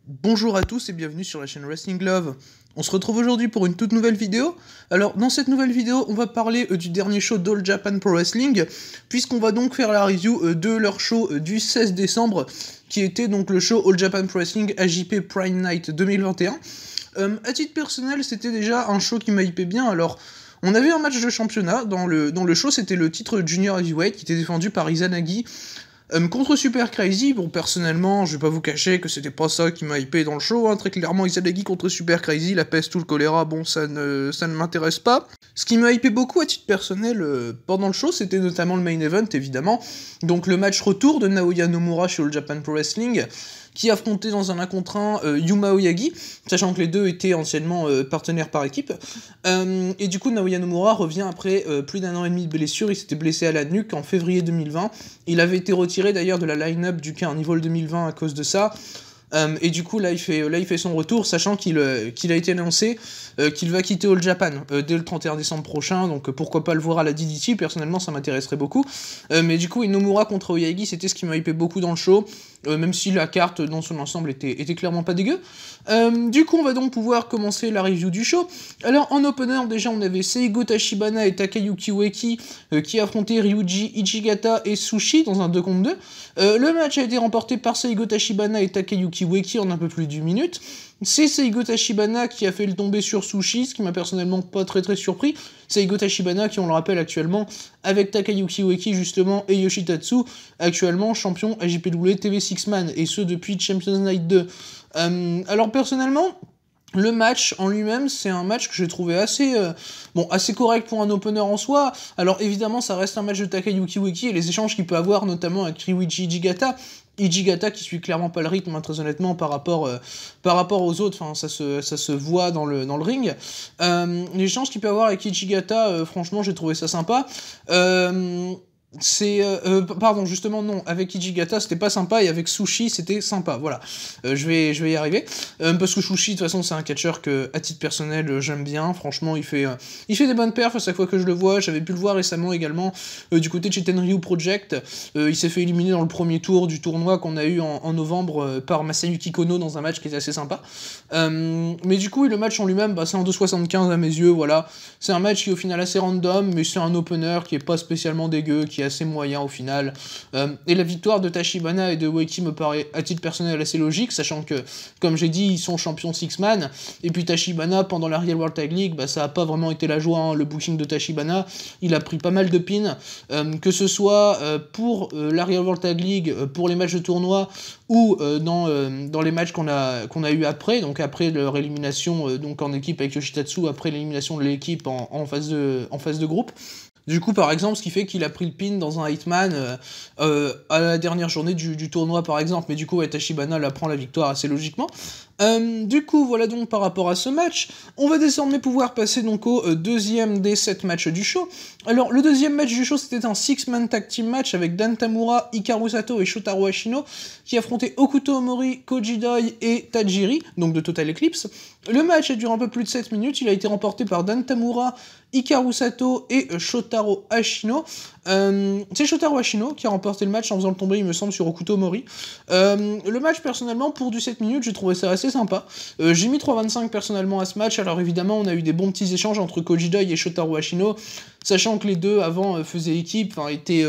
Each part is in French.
Bonjour à tous et bienvenue sur la chaîne Wrestling Love. On se retrouve aujourd'hui pour une toute nouvelle vidéo. Alors dans cette nouvelle vidéo, on va parler du dernier show d'All Japan Pro Wrestling, puisqu'on va donc faire la review de leur show du 16 décembre, qui était donc le show All Japan Pro Wrestling AJP Prime Night 2021. À titre personnel, c'était déjà un show qui m'a hypé bien. Alors on avait un match de championnat dans le show, c'était le titre Junior Heavyweight qui était défendu par Izanagi. Contre Super Crazy, bon personnellement, je vais pas vous cacher que c'était pas ça qui m'a hypé dans le show, hein. Très clairement Izanagi contre Super Crazy, la peste ou le choléra, bon ça ne m'intéresse pas. Ce qui m'a hypé beaucoup à titre personnel pendant le show, c'était notamment le main event évidemment, donc le match retour de Naoya Nomura chez All Japan Pro Wrestling, qui affrontait dans un 1 contre 1 Yuma Oyagi, sachant que les deux étaient anciennement partenaires par équipe. Et du coup, Naoya Nomura revient après plus d'1 an et demi de blessure. Il s'était blessé à la nuque en février 2020. Il avait été retiré d'ailleurs de la line-up du Carnival 2020 à cause de ça. Et du coup, là, il fait son retour, sachant qu'il a été annoncé qu'il va quitter All Japan dès le 31 décembre prochain, donc pourquoi pas le voir à la DDT, personnellement, ça m'intéresserait beaucoup. Mais du coup, Nomura contre Oyagi, c'était ce qui m'a hypé beaucoup dans le show, même si la carte dans son ensemble était clairement pas dégueu. Du coup, on va donc pouvoir commencer la review du show. Alors, en opener, déjà, on avait Seigo Tachibana et Takayuki Ueki qui affrontaient Ryuji Ichigata et Sushi dans un 2 contre 2. Le match a été remporté par Seigo Tachibana et Takayuki Ueki en un peu plus d'1 minute. C'est Seigo Tachibana qui a fait le tomber sur Sushi, ce qui m'a personnellement pas très surpris. Seigo Tachibana qui, on le rappelle actuellement, avec Takayuki Ueki justement et Yoshitatsu, actuellement champion AJPW TV Six Man, et ce depuis Champions Night 2. Alors personnellement, le match en lui-même, c'est un match que j'ai trouvé assez correct pour un opener en soi. Alors évidemment, ça reste un match de Takayuki Ueki et les échanges qu'il peut avoir, notamment avec Ryuichi Ichigata. Ichigata qui suit clairement pas le rythme, hein, très honnêtement, par rapport aux autres, enfin ça se voit dans le ring. Les échanges qu'il peut avoir avec Ichigata, franchement, j'ai trouvé ça sympa. Pardon, justement, non, avec Ichigata, c'était pas sympa, et avec Sushi, c'était sympa, voilà. Je vais y arriver. Parce que Sushi, de toute façon, c'est un catcheur que, à titre personnel, j'aime bien. Franchement, il fait des bonnes perfs à chaque fois que je le vois. J'avais pu le voir récemment également du côté de chez Tenryu Project. Il s'est fait éliminer dans le premier tour du tournoi qu'on a eu en novembre par Masayuki Kono dans un match qui était assez sympa. Mais du coup, le match en lui-même, c'est en 2,75 à mes yeux, voilà. C'est un match qui est au final assez random, mais c'est un opener qui est pas spécialement dégueu, qui est assez moyen au final. Et la victoire de Tachibana et de Ueki me paraît à titre personnel assez logique, sachant que, comme j'ai dit, ils sont champions Six-Man, et puis Tachibana, pendant la Real World Tag League, ça a pas vraiment été la joie, hein, le booking de Tachibana, il a pris pas mal de pins, que ce soit pour la Real World Tag League, pour les matchs de tournoi, ou dans les matchs qu'on a eu après, donc après leur élimination donc en équipe avec Yoshitatsu, après l'élimination de l'équipe en phase de groupe. Du coup, par exemple, ce qui fait qu'il a pris le pin dans un Hitman à la dernière journée du tournoi, par exemple. Mais du coup, Tachibana la prend la victoire assez logiquement. Du coup, voilà donc par rapport à ce match. On va désormais pouvoir passer donc au deuxième des 7 matchs du show. Alors, le deuxième match du show, c'était un 6-man tag team match avec Dan Tamura, Hikaru Sato et Shotaro Ashino, qui affrontaient Okuto Omori, Koji Doi et Tajiri, donc de Total Eclipse. Le match a duré un peu plus de 7 minutes, il a été remporté par Dan Tamura, Hikaru Sato et Shotaro Ashino. C'est Shotaro Ashino qui a remporté le match en faisant le tomber, il me semble, sur Okuto Mori. Le match, personnellement, pour du 7 minutes, j'ai trouvé ça assez sympa. J'ai mis 3,25 personnellement à ce match. Alors évidemment, on a eu des bons petits échanges entre Koji Doi et Shotaro Ashino, sachant que les deux, avant, faisaient équipe.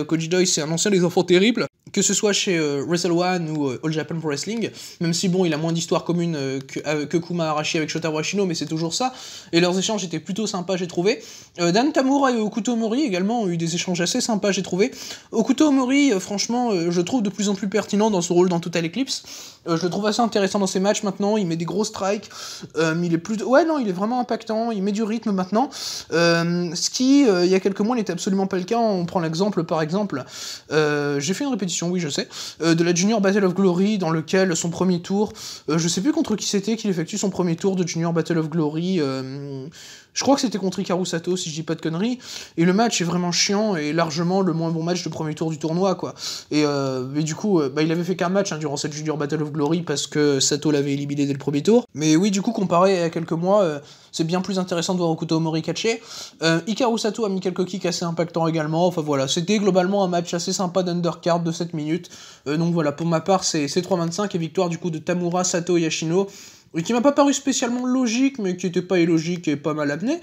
Koji Doi, c'est un ancien des Enfants Terribles, que ce soit chez Wrestle One ou All Japan Pro Wrestling, même si bon, il a moins d'histoire commune que Kuma Arashi avec Shotaro Ashino, mais c'est toujours ça, et leurs échanges étaient plutôt sympas, j'ai trouvé. Dan Tamura et Okuto Mori également ont eu des échanges assez sympas, j'ai trouvé. Okuto Mori, franchement, je le trouve de plus en plus pertinent dans son rôle dans Total Eclipse. Je le trouve assez intéressant dans ses matchs maintenant, il met des gros strikes, il est vraiment impactant, il met du rythme maintenant, ce qui, il y a quelques mois, n'était absolument pas le cas. On prend l'exemple, par exemple, j'ai fait une répétition, oui je sais, de la Junior Battle of Glory, dans lequel son premier tour, je sais plus contre qui c'était qu'il effectue son premier tour de Junior Battle of Glory, Je crois que c'était contre Hikaru Sato, si je dis pas de conneries, et le match est vraiment chiant, et largement le moins bon match de premier tour du tournoi, quoi. Et du coup, il avait fait qu'un match durant cette Junior Battle of Glory, parce que Sato l'avait éliminé dès le premier tour. Mais oui, du coup, comparé à quelques mois, c'est bien plus intéressant de voir Okuto Omori catcher. Hikaru Sato a mis quelques kicks assez impactants également, enfin voilà, c'était globalement un match assez sympa d'undercard de 7 minutes. Donc voilà, pour ma part, c'est 3-25, et victoire du coup de Tamura, Sato et Yashino, qui m'a pas paru spécialement logique, mais qui était pas illogique et pas mal amené.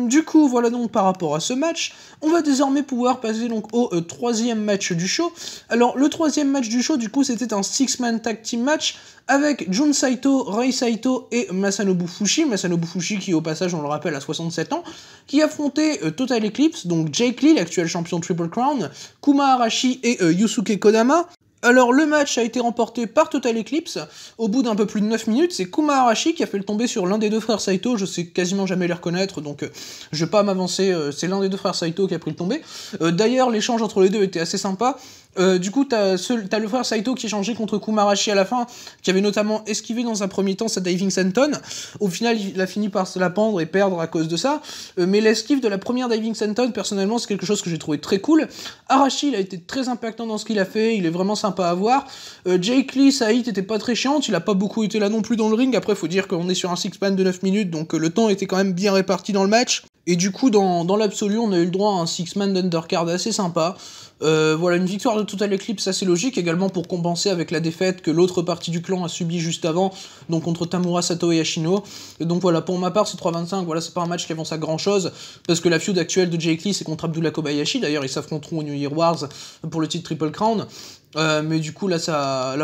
Du coup, voilà donc par rapport à ce match, on va désormais pouvoir passer donc au troisième match du show. Alors, le troisième match du show, du coup, c'était un 6-man tag team match avec Jun Saito, Rei Saito et Masanobu Fuchi. Masanobu Fuchi qui, au passage, on le rappelle, a 67 ans, qui affrontait Total Eclipse, donc Jake Lee, l'actuel champion Triple Crown, Kuma Arashi et Yusuke Kodama. Alors, le match a été remporté par Total Eclipse. Au bout d'un peu plus de 9 minutes, c'est Kuma Arashi qui a fait le tomber sur l'un des deux frères Saito. Je sais quasiment jamais les reconnaître, donc je vais pas m'avancer. C'est l'un des deux frères Saito qui a pris le tomber. D'ailleurs, l'échange entre les deux était assez sympa. Du coup, t'as le frère Saito qui échangeait contre Kuma Arashi à la fin, qui avait notamment esquivé dans un premier temps sa diving senton. Au final, il a fini par se la pendre et perdre à cause de ça. Mais l'esquive de la première diving senton, personnellement, c'est quelque chose que j'ai trouvé très cool. Arashi, il a été très impactant dans ce qu'il a fait, il est vraiment sympa à voir. Jake Lee, sa hit était pas très chiante, il a pas beaucoup été là non plus dans le ring. Après, faut dire qu'on est sur un six-man de 9 minutes, donc le temps était quand même bien réparti dans le match. Et du coup, dans l'absolu, on a eu le droit à un six-man d'undercard assez sympa. Voilà, une victoire de Total Eclipse assez logique, également pour compenser avec la défaite que l'autre partie du clan a subi juste avant, donc contre Tamura, Sato et Yashino. Et donc voilà, pour ma part, c'est 3-25, voilà, c'est pas un match qui avance à grand chose, parce que la feud actuelle de Jake Lee, c'est contre Abdullah Kobayashi, d'ailleurs, ils s'affronteront au New Year Wars pour le titre Triple Crown. Mais du coup, là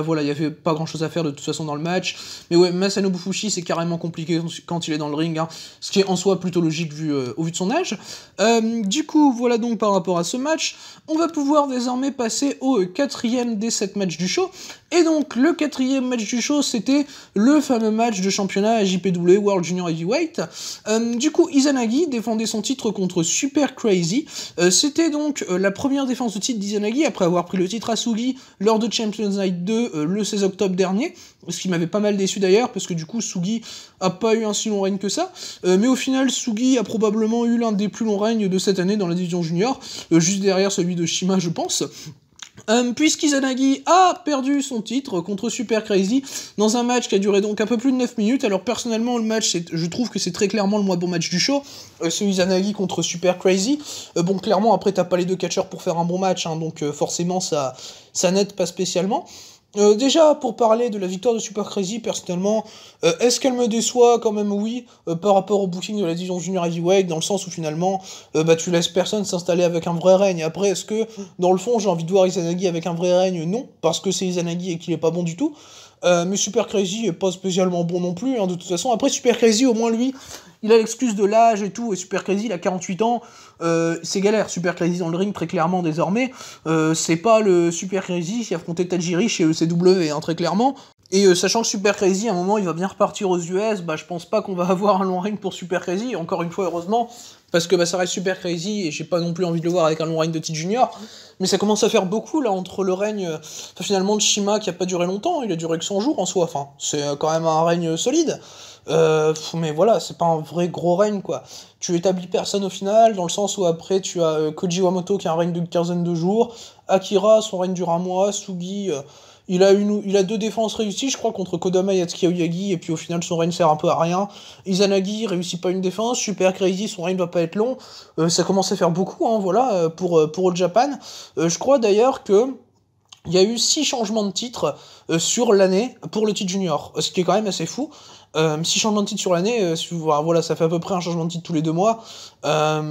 voilà, il y avait pas grand chose à faire de toute façon dans le match. Mais ouais, Masanobu Fuchi, c'est carrément compliqué quand il est dans le ring, hein, ce qui est en soi plutôt logique au vu de son âge. Du coup, voilà donc par rapport à ce match, on va pouvoir désormais passer au quatrième des 7 matchs du show. Et donc, le quatrième match du show, c'était le fameux match de championnat à JPW World Junior Heavyweight. Du coup, Izanagi défendait son titre contre Super Crazy. C'était donc la première défense de titre d'Izanagi après avoir pris le titre à Sugi lors de Champions Night 2 le 16 octobre dernier, ce qui m'avait pas mal déçu d'ailleurs, parce que du coup Sugi a pas eu un si long règne que ça, mais au final Sugi a probablement eu l'un des plus longs règnes de cette année dans la division junior, juste derrière celui de Shima je pense. Puisqu'Izanagi a perdu son titre contre Super Crazy dans un match qui a duré donc un peu plus de 9 minutes. Alors personnellement le match, je trouve que c'est très clairement le moins bon match du show, c'est Izanagi contre Super Crazy. Bon, clairement après t'as pas les deux catcheurs pour faire un bon match, hein, donc forcément ça n'aide pas spécialement. Déjà, pour parler de la victoire de Super Crazy, personnellement, est-ce qu'elle me déçoit? Quand même oui, par rapport au booking de la division Junior Heavyweight, dans le sens où finalement, tu laisses personne s'installer avec un vrai règne. Après, est-ce que, dans le fond, j'ai envie de voir Izanagi avec un vrai règne? Non, parce que c'est Izanagi et qu'il est pas bon du tout. Mais Super Crazy est pas spécialement bon non plus, hein, de toute façon. Après, Super Crazy, au moins, lui, il a l'excuse de l'âge et tout, et Super Crazy, il a 48 ans, c'est galère. Super Crazy dans le ring, très clairement, désormais, c'est pas le Super Crazy qui affrontait Tajiri chez ECW, hein, très clairement. Et sachant que Super Crazy, à un moment, il va bien repartir aux US, je pense pas qu'on va avoir un long règne pour Super Crazy, encore une fois, heureusement, parce que ça reste Super Crazy, et j'ai pas non plus envie de le voir avec un long règne de titre junior, mais ça commence à faire beaucoup, là, entre le règne, finalement, de Shima, qui a pas duré longtemps, il a duré que 100 jours, en soi, enfin, c'est quand même un règne solide, mais voilà, c'est pas un vrai gros règne, quoi. Tu établis personne au final, dans le sens où après, tu as Koji Wamoto, qui a un règne d'une quinzaine de jours, Akira, son règne dure un mois, Sugi... il a 2 défenses réussies, je crois, contre Kodama et Atsuki Aoyagi, et puis au final, son règne sert un peu à rien. Izanagi réussit pas une défense, Super Crazy, son règne va pas être long. Ça commence à faire beaucoup, hein, voilà, pour All Japan. Je crois d'ailleurs que il y a eu 6 changements de titre sur l'année pour le titre junior, ce qui est quand même assez fou. 6 changements de titre sur l'année, voilà, ça fait à peu près un changement de titre tous les 2 mois,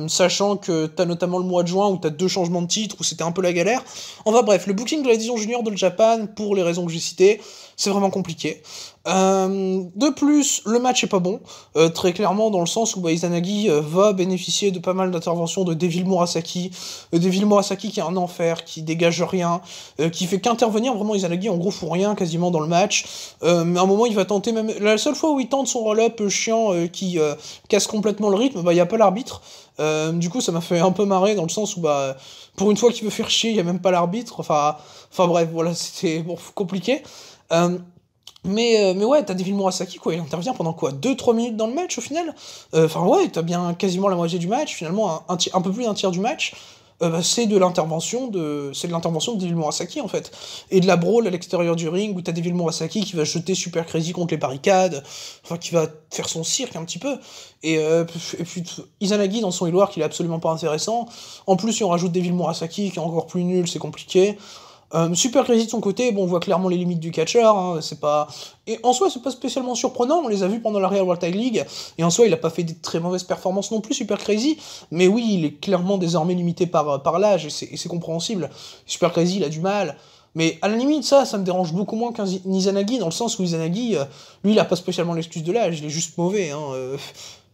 sachant que t'as notamment le mois de juin où t'as 2 changements de titre, où c'était un peu la galère. Enfin bref, le booking de la division junior de Japan, pour les raisons que j'ai citées, c'est vraiment compliqué. De plus, le match est pas bon, très clairement, dans le sens où Izanagi va bénéficier de pas mal d'interventions de Devil Murasaki, Devil Murasaki qui est un enfer, qui dégage rien, qui fait qu'intervenir, vraiment Izanagi en gros fout rien quasiment dans le match, mais à un moment il va tenter même, la seule fois où il tente son roll-up chiant qui casse complètement le rythme, y a pas l'arbitre, du coup ça m'a fait un peu marrer dans le sens où pour une fois qu'il veut faire chier, il y a même pas l'arbitre, enfin bref, voilà, c'était compliqué. Mais ouais, t'as Devil Murasaki, quoi, il intervient pendant quoi, 2-3 minutes dans le match, au final. Enfin ouais, t'as bien quasiment la moitié du match, finalement, un peu plus d'un tiers du match. Bah, c'est de l'intervention de Devil Murasaki, en fait. Et de la brawl à l'extérieur du ring, où t'as Devil Murasaki qui va jeter Super Crazy contre les barricades, enfin, qui va faire son cirque, un petit peu. Et puis, Izanagi, dans son Hill Work, il est absolument pas intéressant. En plus, si on rajoute Devil Murasaki, qui est encore plus nul, c'est compliqué. Super Crazy de son côté, bon, on voit clairement les limites du catcheur, hein, c'est pas... Et en soi, c'est pas spécialement surprenant, on les a vus pendant la Real World Tag League, et en soi, il a pas fait des très mauvaises performances non plus, Super Crazy, mais oui, il est clairement désormais limité par l'âge, et c'est compréhensible. Super Crazy, il a du mal, mais à la limite, ça me dérange beaucoup moins qu'Izanagi, dans le sens où Izanagi, lui, il a pas spécialement l'excuse de l'âge, il est juste mauvais, hein,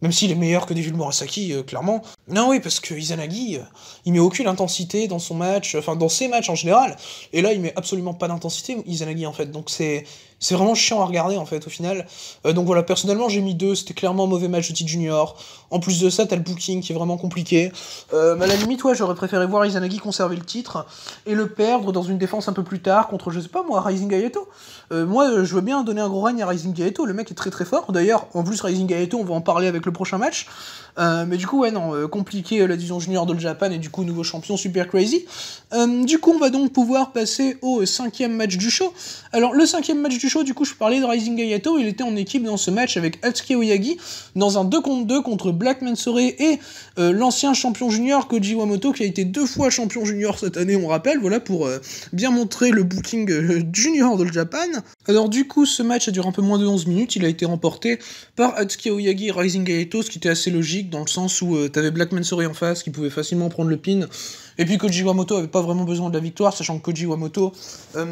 même s'il est meilleur que Devil Murasaki, clairement. Non, oui, parce que Izanagi, il met aucune intensité dans son match, enfin dans ses matchs en général, et là il met absolument pas d'intensité, Izanagi en fait, donc c'est vraiment chiant à regarder en fait au final. Donc voilà, personnellement j'ai mis 2, c'était clairement un mauvais match de T Junior. En plus de ça, t'as le booking qui est vraiment compliqué. Mais à la limite, ouais, j'aurais préféré voir Izanagi conserver le titre et le perdre dans une défense un peu plus tard contre, je sais pas moi, Rising Gaeto. Moi, je veux bien donner un gros règne à Rising Gaeto, le mec est très très fort. D'ailleurs, en plus, Rising Gaeto, on va en parler avec le prochain match. Mais du coup, ouais, non, compliqué la division junior de Japan et du coup, nouveau champion Super Crazy. Du coup, on va donc pouvoir passer au 5e match du show. Alors, le 5e match du show, du coup, je parlais de Rising Gayato, il était en équipe dans ce match avec Atsuki Oyagi, dans un 2 contre 2 contre Black Mansory et l'ancien champion junior Koji Wamoto, qui a été 2 fois champion junior cette année, on rappelle, voilà, pour bien montrer le booking junior de Japan. Alors, du coup, ce match a duré un peu moins de 11 minutes, il a été remporté par Atsuki Oyagi et Rising Gayato, ce qui était assez logique, dans le sens où t'avais Black Mansory en face, qui pouvait facilement prendre le pin, et puis Koji Wamoto avait pas vraiment besoin de la victoire, sachant que Koji Wamoto,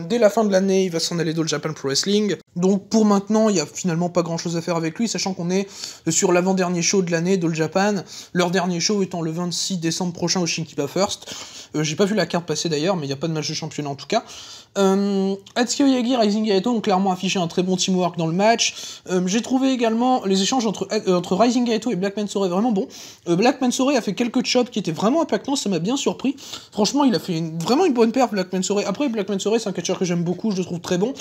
dès la fin de l'année, il va s'en aller dans le Japan Pro Wrestling. Donc pour maintenant, il y a finalement pas grand chose à faire avec lui, sachant qu'on est sur l'avant-dernier show de l'année d'All Japan, leur dernier show étant le 26 décembre prochain au Shinkiba First. J'ai pas vu la carte passer d'ailleurs, mais il n'y a pas de match de championnat en tout cas. Atsuki Oyagi et Rising Gaeto ont clairement affiché un très bon teamwork dans le match. J'ai trouvé également les échanges entre Rising Gaeto et Black Mansory vraiment bons. Black Mansory a fait quelques chops qui étaient vraiment impactants, ça m'a bien surpris. Franchement, il a fait vraiment une bonne perf, Black Mansory. Après, Black Mansory, c'est un catcheur que j'aime beaucoup, je le trouve très bon.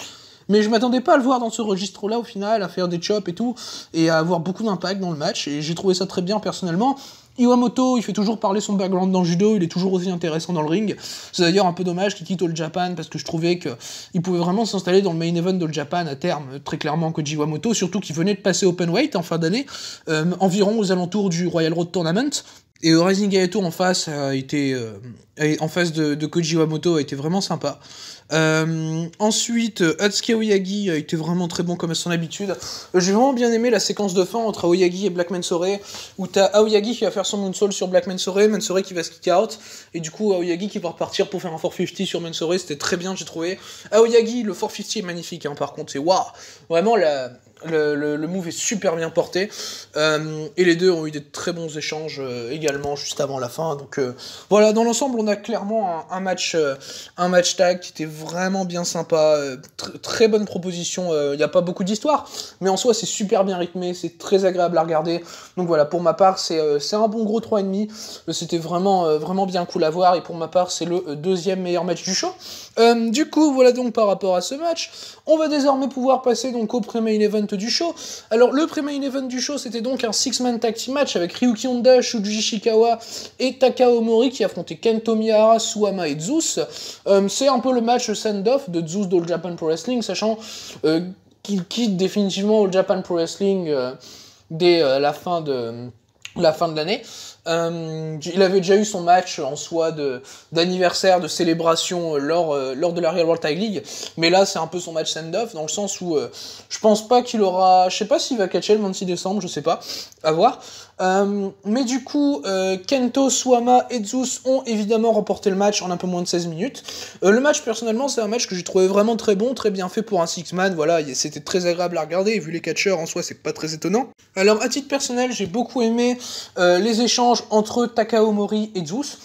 Mais je m'attendais pas à le voir dans ce registre-là au final, à faire des chops et tout, et à avoir beaucoup d'impact dans le match, et j'ai trouvé ça très bien personnellement. Iwamoto, il fait toujours parler son background dans le judo, il est toujours aussi intéressant dans le ring. C'est d'ailleurs un peu dommage qu'il quitte All Japan, parce que je trouvais qu'il pouvait vraiment s'installer dans le main event d'All Japan à terme, très clairement, Koji Iwamoto, surtout qu'il venait de passer Openweight en fin d'année, environ aux alentours du Royal Road Tournament. Et Rising Gaeto en face en face de Koji Iwamoto a été vraiment sympa. Ensuite, Atsuki Oyagi a été vraiment très bon comme à son habitude. J'ai vraiment bien aimé la séquence de fin entre Oyagi et Black Mansory, où t'as Aoyagi qui va faire son moonsault sur Black Mansory qui va se kick out, et du coup Aoyagi qui va repartir pour faire un 450 sur Mansory, c'était très bien j'ai trouvé. Aoyagi, le 450 est magnifique, hein, par contre c'est waouh, vraiment le move est super bien porté, et les deux ont eu des très bons échanges également juste avant la fin, donc voilà, dans l'ensemble on a clairement un match tag qui était vraiment bien sympa, très bonne proposition, il n'y a pas beaucoup d'histoire, mais en soi c'est super bien rythmé, c'est très agréable à regarder, donc voilà, pour ma part c'est un bon gros 3,5, c'était vraiment bien cool à voir, et pour ma part c'est le deuxième meilleur match du show. Du coup, voilà donc par rapport à ce match, on va désormais pouvoir passer donc au pré-main event du show. Alors le pré-main event du show, c'était donc un 6-man tag team match avec Ryuki Honda, Shuji Ishikawa et Takao Mori qui affrontaient Kento Miyahara, Suwama et Zeus. C'est un peu le match send-off de Zeus d'All Japan Pro Wrestling, sachant qu'il quitte définitivement All Japan Pro Wrestling dès la fin de l'année. Il avait déjà eu son match en soi d'anniversaire, de célébration lors de la Real World Tag League, mais là c'est un peu son match send-off, dans le sens où je pense pas qu'il aura, je sais pas s'il va catcher le 26 décembre, je sais pas, à voir. Mais du coup, Kento, Suwama et Zeus ont évidemment remporté le match en un peu moins de 16 minutes. Le match, personnellement, c'est un match que j'ai trouvé vraiment très bon, très bien fait pour un six-man, voilà, c'était très agréable à regarder, et vu les catcheurs en soi, c'est pas très étonnant. Alors, à titre personnel, j'ai beaucoup aimé les échanges entre Takao Mori et Zeus.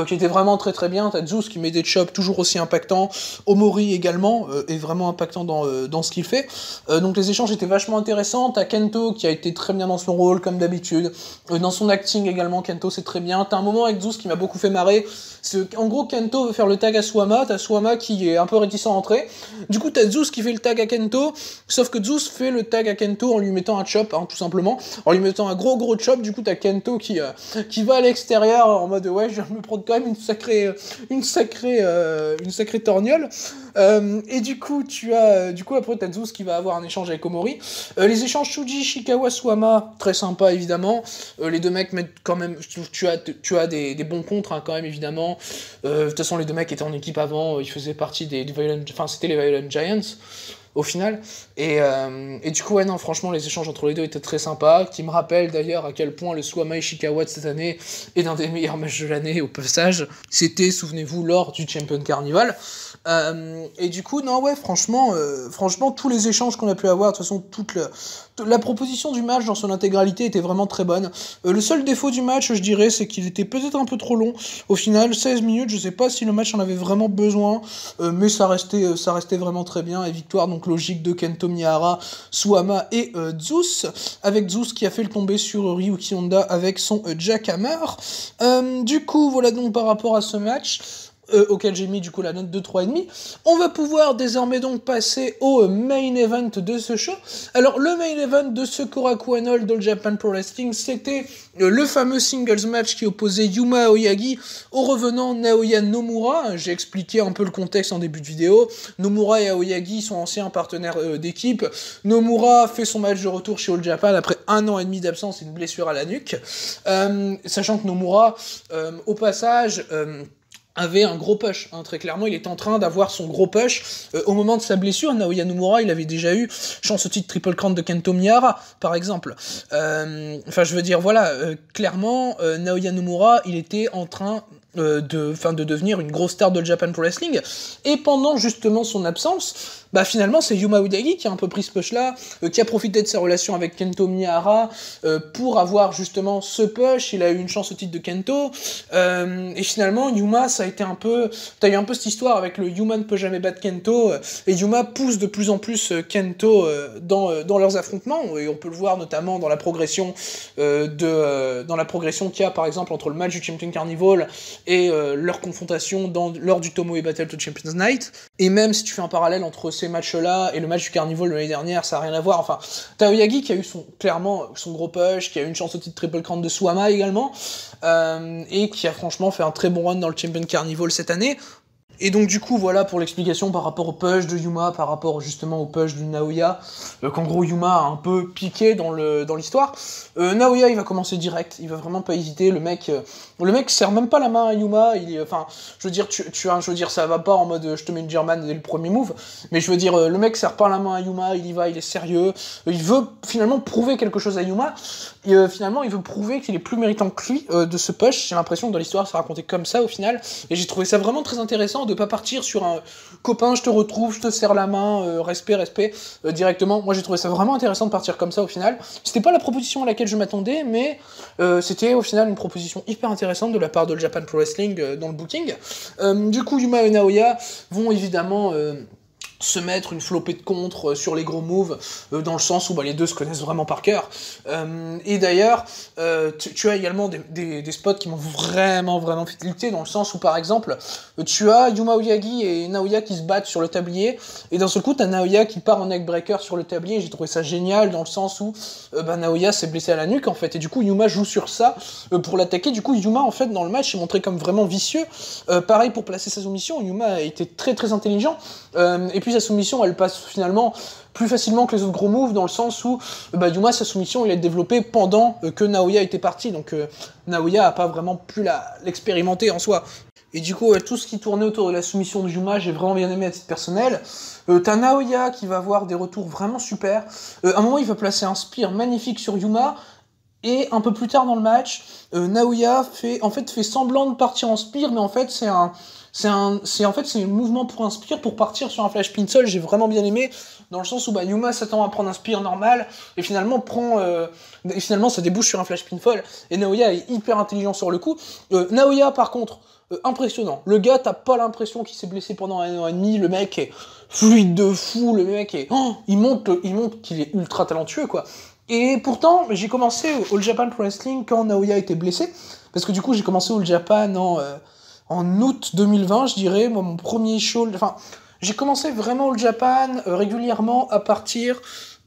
qui était vraiment très très bien. T'as Zeus qui met des chops toujours aussi impactants, Omori également est vraiment impactant dans ce qu'il fait. Donc les échanges étaient vachement intéressants. T'as Kento qui a été très bien dans son rôle comme d'habitude, dans son acting également. Kento c'est très bien. T'as un moment avec Zeus qui m'a beaucoup fait marrer. En gros Kento veut faire le tag à Suwama, t'as Suwama qui est un peu réticent à entrer. Du coup t'as Zeus qui fait le tag à Kento, sauf que Zeus fait le tag à Kento en lui mettant un chop, hein, tout simplement, en lui mettant un gros chop. Du coup t'as Kento qui va à l'extérieur en mode ouais je vais me prendre quand même une sacrée torgnole. Et du coup après t'as Zeus qui va avoir un échange avec Omori. Les échanges Shuji, Ishikawa, Suwama, très sympa évidemment. Les deux mecs mettent quand même, tu as des bons contres hein, quand même évidemment. De toute façon les deux mecs étaient en équipe avant, ils faisaient partie des Violent, enfin c'était les Violent Giants au final, et du coup ouais non franchement les échanges entre les deux étaient très sympas, qui me rappellent d'ailleurs à quel point le Suwama Ishikawa de cette année est l'un des meilleurs matchs de l'année au passage, c'était souvenez-vous lors du Champion Carnival, et du coup non ouais franchement tous les échanges qu'on a pu avoir, de toute façon toute la proposition du match dans son intégralité était vraiment très bonne. Le seul défaut du match je dirais c'est qu'il était peut-être un peu trop long, au final 16 minutes, je sais pas si le match en avait vraiment besoin, mais ça restait vraiment très bien, et victoire donc logique de Kento Miyahara, Suwama et Zeus, avec Zeus qui a fait le tomber sur Ryuki Honda avec son Jackhammer. Du coup, voilà donc par rapport à ce match, auquel j'ai mis du coup la note de 3,5. On va pouvoir désormais donc passer au main event de ce show. Alors le main event de ce Korakuen Hall All Japan Pro Wrestling, c'était le fameux singles match qui opposait Yuma Aoyagi au revenant Naoya Nomura. J'ai expliqué un peu le contexte en début de vidéo. Nomura et Aoyagi sont anciens partenaires d'équipe. Nomura fait son match de retour chez All Japan après 1 an et demi d'absence et une blessure à la nuque. Sachant que Nomura, au passage... avait un gros push, hein, très clairement, il était en train d'avoir son gros push. Au moment de sa blessure, Naoya Nomura, il avait déjà eu chance au titre Triple Crown de Kento Miyahara, par exemple. Enfin, je veux dire, voilà, clairement, Naoya Nomura, il était en train de devenir une grosse star de Japan Pro Wrestling, et pendant justement son absence, bah finalement c'est Yuma Aoyagi qui a un peu pris ce push-là, qui a profité de sa relation avec Kento Miyahara pour avoir justement ce push, il a eu une chance au titre de Kento, et finalement Yuma, ça a été un peu, t'as eu un peu cette histoire avec le Yuma ne peut jamais battre Kento, et Yuma pousse de plus en plus Kento dans leurs affrontements, et on peut le voir notamment dans la progression dans la progression qu'il y a par exemple entre le match du Champion Carnival et leur confrontation lors du Tomoe Battle to Champions Night, et même si tu fais un parallèle entre ces matchs-là et le match du Carnival de l'année dernière, ça n'a rien à voir, enfin, t'as Aoyagi qui a eu clairement son gros push, qui a eu une chance au titre Triple Crown de Suwama également, et qui a franchement fait un très bon run dans le Champion Carnival cette année. Et donc du coup voilà pour l'explication par rapport au push de Yuma, par rapport justement au push du Naoya, qu'en gros Yuma a un peu piqué dans l'histoire. Naoya il va commencer direct, il va vraiment pas hésiter, le mec serre même pas la main à Yuma, enfin je veux dire ça va pas en mode je te mets une German dès le premier move, mais je veux dire le mec serre pas la main à Yuma, il y va, il est sérieux, il veut finalement prouver quelque chose à Yuma, et finalement il veut prouver qu'il est plus méritant que lui de ce push. J'ai l'impression que dans l'histoire c'est raconté comme ça au final, et j'ai trouvé ça vraiment très intéressant de pas partir sur un copain, je te retrouve, je te serre la main, respect, directement. Moi j'ai trouvé ça vraiment intéressant de partir comme ça au final. C'était pas la proposition à laquelle je m'attendais, mais c'était au final une proposition hyper intéressante de la part de Japan Pro Wrestling dans le booking. Du coup Yuma et Naoya vont évidemment se mettre une flopée de contre sur les gros moves, dans le sens où les deux se connaissent vraiment par cœur. Et d'ailleurs, tu as également des spots qui m'ont vraiment fait tilter, dans le sens où par exemple, tu as Yuma Aoyagi et Naoya qui se battent sur le tablier, et d'un seul coup t'as Naoya qui part en neckbreaker sur le tablier, et j'ai trouvé ça génial dans le sens où Naoya s'est blessé à la nuque en fait, et du coup Yuma joue sur ça pour l'attaquer. Du coup Yuma en fait dans le match est montré comme vraiment vicieux, pareil pour placer sa soumission, Yuma a été très intelligent, et puis sa soumission elle passe finalement plus facilement que les autres gros moves, dans le sens où Yuma, sa soumission, il a été développée pendant que Naoya était parti, donc Naoya a pas vraiment pu l'expérimenter en soi. Et du coup, tout ce qui tournait autour de la soumission de Yuma, j'ai vraiment bien aimé à titre personnel. T'as Naoya qui va avoir des retours vraiment super. À un moment, il va placer un spear magnifique sur Yuma, et un peu plus tard dans le match, Naoya fait semblant de partir en spear, mais en fait, c'est un mouvement pour un spear pour partir sur un flash pinball. J'ai vraiment bien aimé, dans le sens où Yuma s'attend à prendre un spear normal, et finalement ça débouche sur un flash pinfall, et Naoya est hyper intelligent sur le coup. Naoya par contre, impressionnant. Le gars, t'as pas l'impression qu'il s'est blessé pendant 1 an et demi, le mec est fluide de fou, le mec est... Oh, il montre qu'il est ultra talentueux, quoi. Et pourtant, j'ai commencé au All Japan Pro Wrestling quand Naoya était blessé, parce que du coup, j'ai commencé au All Japan en août 2020, je dirais, moi, mon premier show... Enfin, j'ai commencé vraiment au Japan régulièrement à partir...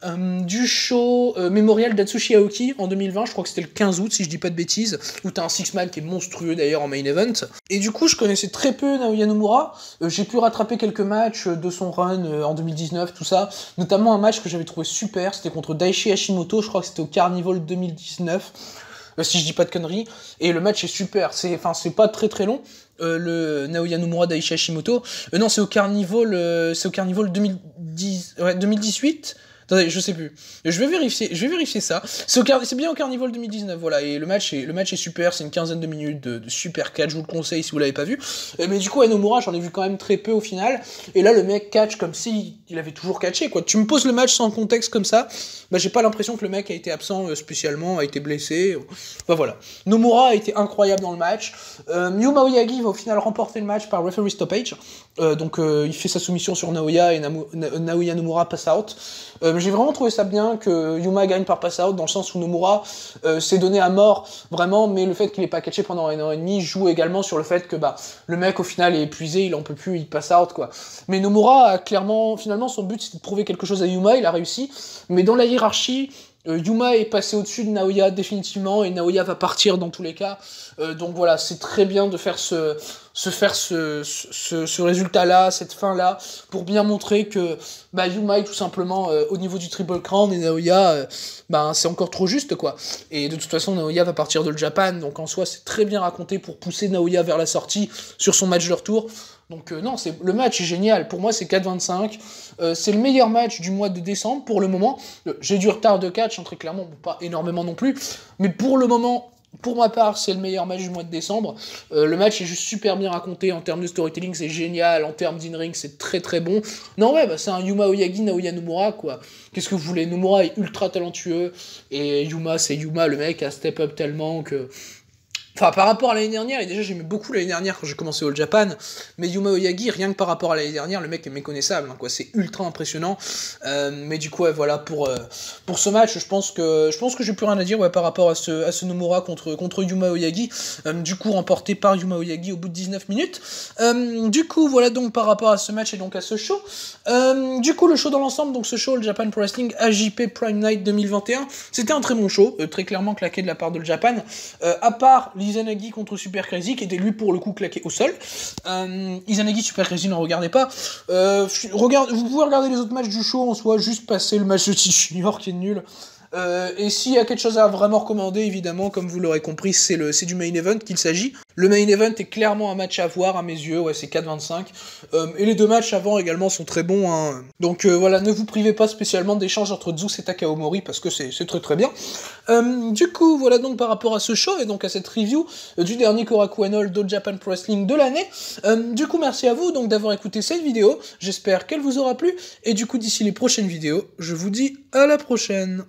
du show mémorial d'Atsushi Aoki en 2020, je crois que c'était le 15 août si je dis pas de bêtises, où t'as un six-man qui est monstrueux d'ailleurs en main event. Et du coup je connaissais très peu Naoya Nomura, j'ai pu rattraper quelques matchs de son run en 2019, tout ça, notamment un match que j'avais trouvé super, c'était contre Daichi Hashimoto, je crois que c'était au Carnival 2019, si je dis pas de conneries, et le match est super, c'est pas très très long, le Naoya Nomura Daichi Hashimoto, non c'est au Carnival 2018. Attendez, je sais plus. Je vais vérifier ça. C'est bien au Carnival 2019, voilà. Et le match est super, c'est une quinzaine de minutes de super catch, je vous le conseille si vous l'avez pas vu. Mais du coup, Nomura, j'en ai vu quand même très peu au final. Et là, le mec catch comme si il avait toujours catché, quoi. Tu me poses le match sans contexte comme ça, bah j'ai pas l'impression que le mec a été absent spécialement, a été blessé. Bah voilà. Nomura a été incroyable dans le match. Yuma Oyagi va au final remporter le match par referee stoppage. Donc il fait sa soumission sur Naoya et Naoya Nomura pass out. J'ai vraiment trouvé ça bien que Yuma gagne par pass out, dans le sens où Nomura s'est donné à mort, vraiment, mais le fait qu'il ait pas catché pendant 1 an et demi joue également sur le fait que le mec au final est épuisé, il en peut plus, il pass out, quoi. Mais Nomura a clairement, finalement son but c'était de prouver quelque chose à Yuma, il a réussi, mais dans la hiérarchie, Yuma est passé au-dessus de Naoya définitivement, et Naoya va partir dans tous les cas, donc voilà, c'est très bien de faire ce résultat-là, cette fin-là, pour bien montrer que Yuma est tout simplement au niveau du Triple Crown, et Naoya, c'est encore trop juste, quoi. Et de toute façon, Naoya va partir de le Japan, donc en soi, c'est très bien raconté pour pousser Naoya vers la sortie sur son match de retour. Donc non, le match est génial, pour moi c'est 4-25, c'est le meilleur match du mois de décembre pour le moment. J'ai du retard de catch, très clairement, pas énormément non plus, mais pour le moment, pour ma part, c'est le meilleur match du mois de décembre. Le match est juste super bien raconté, en termes de storytelling c'est génial, en termes d'in-ring c'est très très bon. Non ouais, c'est un Yuma Oyagi, Naoya Nomura, quoi. Qu'est-ce que vous voulez, Nomura est ultra talentueux, et Yuma c'est Yuma, le mec a step up tellement que... Enfin, par rapport à l'année dernière, et déjà j'aimais beaucoup l'année dernière quand j'ai commencé au All Japan, mais Yuma Oyagi, rien que par rapport à l'année dernière, le mec est méconnaissable, hein, quoi, c'est ultra impressionnant. Mais du coup, ouais, voilà, pour ce match, je pense que j'ai plus rien à dire, ouais, par rapport à ce Nomura contre Yuma Oyagi, du coup remporté par Yuma Oyagi au bout de 19 minutes. Du coup, voilà donc par rapport à ce match et donc à ce show. Du coup, le show dans l'ensemble, donc ce show All Japan Pro Wrestling AJP Prime Night 2021, c'était un très bon show, très clairement claqué de la part de All Japan, à part Izanagi contre Super Crazy, qui était lui pour le coup claqué au sol. Izanagi Super Crazy, ne regardez pas. Vous pouvez regarder les autres matchs du show en soi, juste passer le match de Teach Junior qui est nul. Et s'il y a quelque chose à vraiment recommander, évidemment, comme vous l'aurez compris, c'est du main event qu'il s'agit. Le main event est clairement un match à voir à mes yeux, ouais, c'est 4-25. Et les deux matchs avant également sont très bons, hein. Donc voilà, ne vous privez pas spécialement d'échanges entre Zeus et Takaomori, parce que c'est très très bien. Du coup, voilà donc par rapport à ce show, et donc à cette review du dernier Korakuen Hall d'All Japan Pro Wrestling de l'année. Du coup, merci à vous donc d'avoir écouté cette vidéo, j'espère qu'elle vous aura plu, et du coup, d'ici les prochaines vidéos, je vous dis à la prochaine.